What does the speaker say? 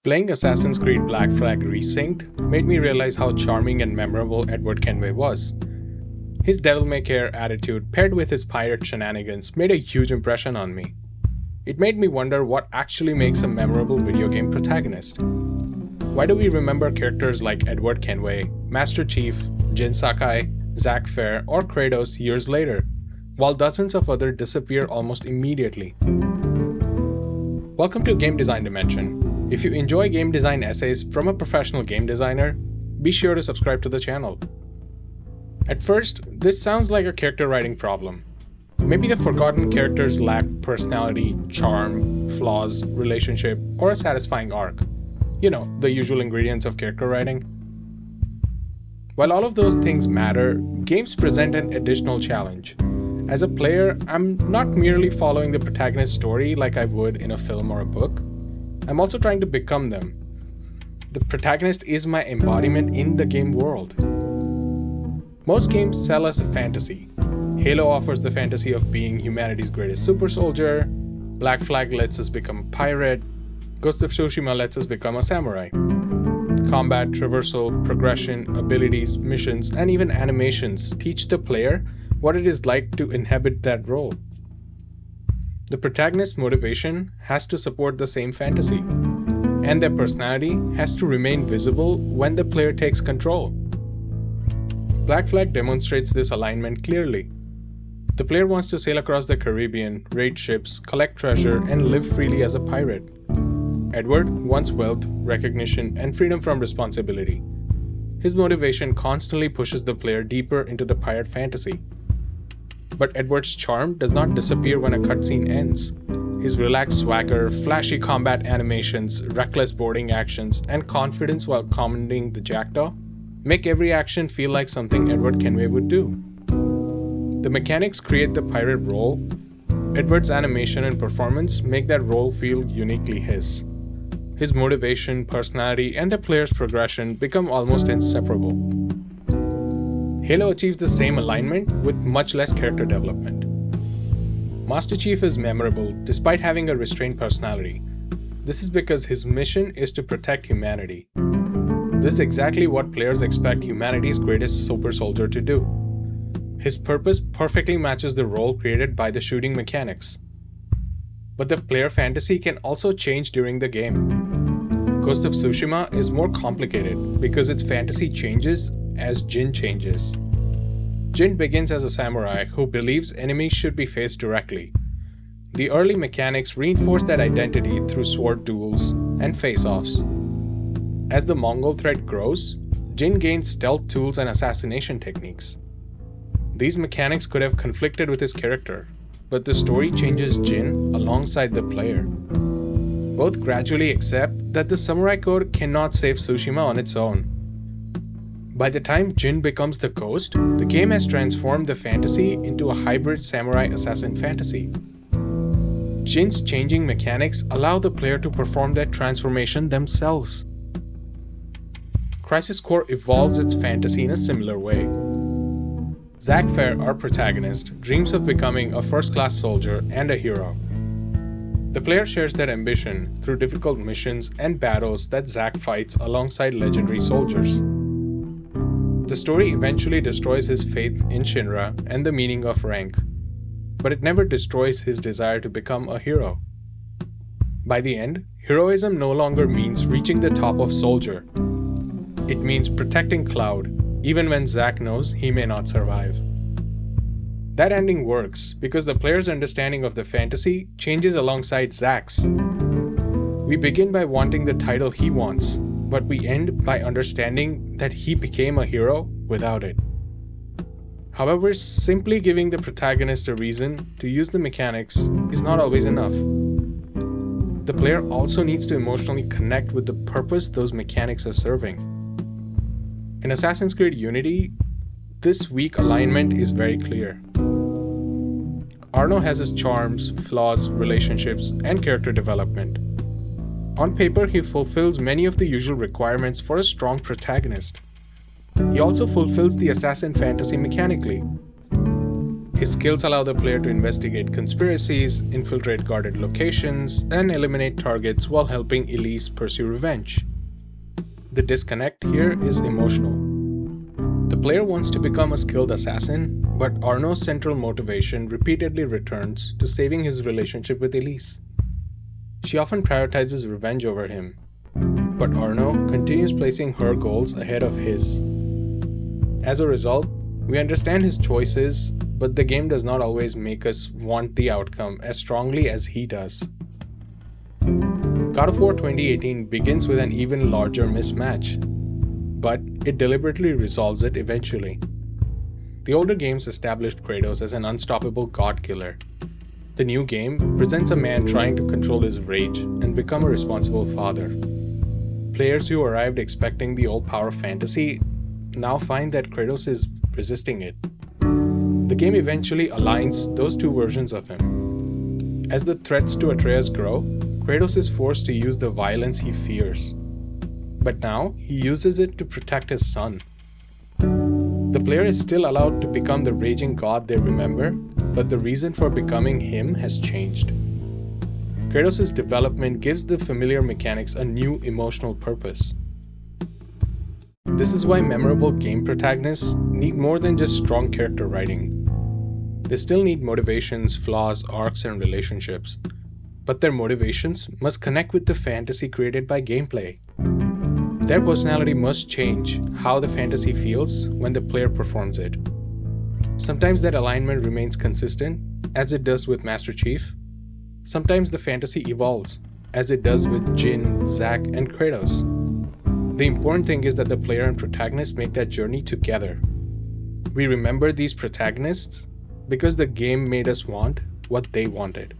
Playing Assassin's Creed Black Flag Resynced made me realize how charming and memorable Edward Kenway was. His devil-may-care attitude paired with his pirate shenanigans made a huge impression on me. It made me wonder what actually makes a memorable video game protagonist. Why do we remember characters like Edward Kenway, Master Chief, Jin Sakai, Zack Fair, or Kratos years later, while dozens of others disappear almost immediately? Welcome to Game Design Dimension. If you enjoy game design essays from a professional game designer, be sure to subscribe to the channel. At first, this sounds like a character writing problem. Maybe the forgotten characters lack personality, charm, flaws, relationship, or a satisfying arc. You know, the usual ingredients of character writing. While all of those things matter, games present an additional challenge. As a player, I'm not merely following the protagonist's story like I would in a film or a book. I'm also trying to become them. The protagonist is my embodiment in the game world. Most games sell us a fantasy. Halo offers the fantasy of being humanity's greatest super soldier. Black Flag lets us become a pirate. Ghost of Tsushima lets us become a samurai. Combat, traversal, progression, abilities, missions, and even animations teach the player what it is like to inhabit that role. The protagonist's motivation has to support the same fantasy, and their personality has to remain visible when the player takes control. Black Flag demonstrates this alignment clearly. The player wants to sail across the Caribbean, raid ships, collect treasure, and live freely as a pirate. Edward wants wealth, recognition, and freedom from responsibility. His motivation constantly pushes the player deeper into the pirate fantasy. But Edward's charm does not disappear when a cutscene ends. His relaxed swagger, flashy combat animations, reckless boarding actions, and confidence while commanding the jackdaw make every action feel like something Edward Kenway would do. The mechanics create the pirate role. Edward's animation and performance make that role feel uniquely his. His motivation, personality, and the player's progression become almost inseparable. Halo achieves the same alignment with much less character development. Master Chief is memorable despite having a restrained personality. This is because his mission is to protect humanity. This is exactly what players expect humanity's greatest super soldier to do. His purpose perfectly matches the role created by the shooting mechanics. But the player fantasy can also change during the game. Ghost of Tsushima is more complicated because its fantasy changes as Jin changes. Jin begins as a samurai who believes enemies should be faced directly. The early mechanics reinforce that identity through sword duels and face-offs. As the Mongol threat grows, Jin gains stealth tools and assassination techniques. These mechanics could have conflicted with his character, but the story changes Jin alongside the player. Both gradually accept that the samurai code cannot save Tsushima on its own. By the time Jin becomes the ghost, the game has transformed the fantasy into a hybrid samurai assassin fantasy. Jin's changing mechanics allow the player to perform that transformation themselves. Crisis Core evolves its fantasy in a similar way. Zack Fair, our protagonist, dreams of becoming a first-class soldier and a hero. The player shares that ambition through difficult missions and battles that Zack fights alongside legendary soldiers. The story eventually destroys his faith in Shinra and the meaning of rank, but it never destroys his desire to become a hero. By the end, heroism no longer means reaching the top of soldier. It means protecting Cloud, even when Zack knows he may not survive. That ending works because the player's understanding of the fantasy changes alongside Zack's. We begin by wanting the title he wants, but we end by understanding that he became a hero without it. However, simply giving the protagonist a reason to use the mechanics is not always enough. The player also needs to emotionally connect with the purpose those mechanics are serving. In Assassin's Creed Unity, this weak alignment is very clear. Arno has his charms, flaws, relationships, and character development. On paper, he fulfills many of the usual requirements for a strong protagonist. He also fulfills the assassin fantasy mechanically. His skills allow the player to investigate conspiracies, infiltrate guarded locations, and eliminate targets while helping Elise pursue revenge. The disconnect here is emotional. The player wants to become a skilled assassin, but Arno's central motivation repeatedly returns to saving his relationship with Elise. She often prioritizes revenge over him, but Arno continues placing her goals ahead of his. As a result, we understand his choices, but the game does not always make us want the outcome as strongly as he does. God of War 2018 begins with an even larger mismatch, but it deliberately resolves it eventually. The older games established Kratos as an unstoppable god killer. The new game presents a man trying to control his rage and become a responsible father. Players who arrived expecting the old power fantasy now find that Kratos is resisting it. The game eventually aligns those two versions of him. As the threats to Atreus grow, Kratos is forced to use the violence he fears. But now, he uses it to protect his son. The player is still allowed to become the raging god they remember, but the reason for becoming him has changed. Kratos' development gives the familiar mechanics a new emotional purpose. This is why memorable game protagonists need more than just strong character writing. They still need motivations, flaws, arcs, and relationships. But their motivations must connect with the fantasy created by gameplay. Their personality must change how the fantasy feels when the player performs it. Sometimes that alignment remains consistent, as it does with Master Chief. Sometimes the fantasy evolves, as it does with Jin, Zack, and Kratos. The important thing is that the player and protagonist make that journey together. We remember these protagonists because the game made us want what they wanted.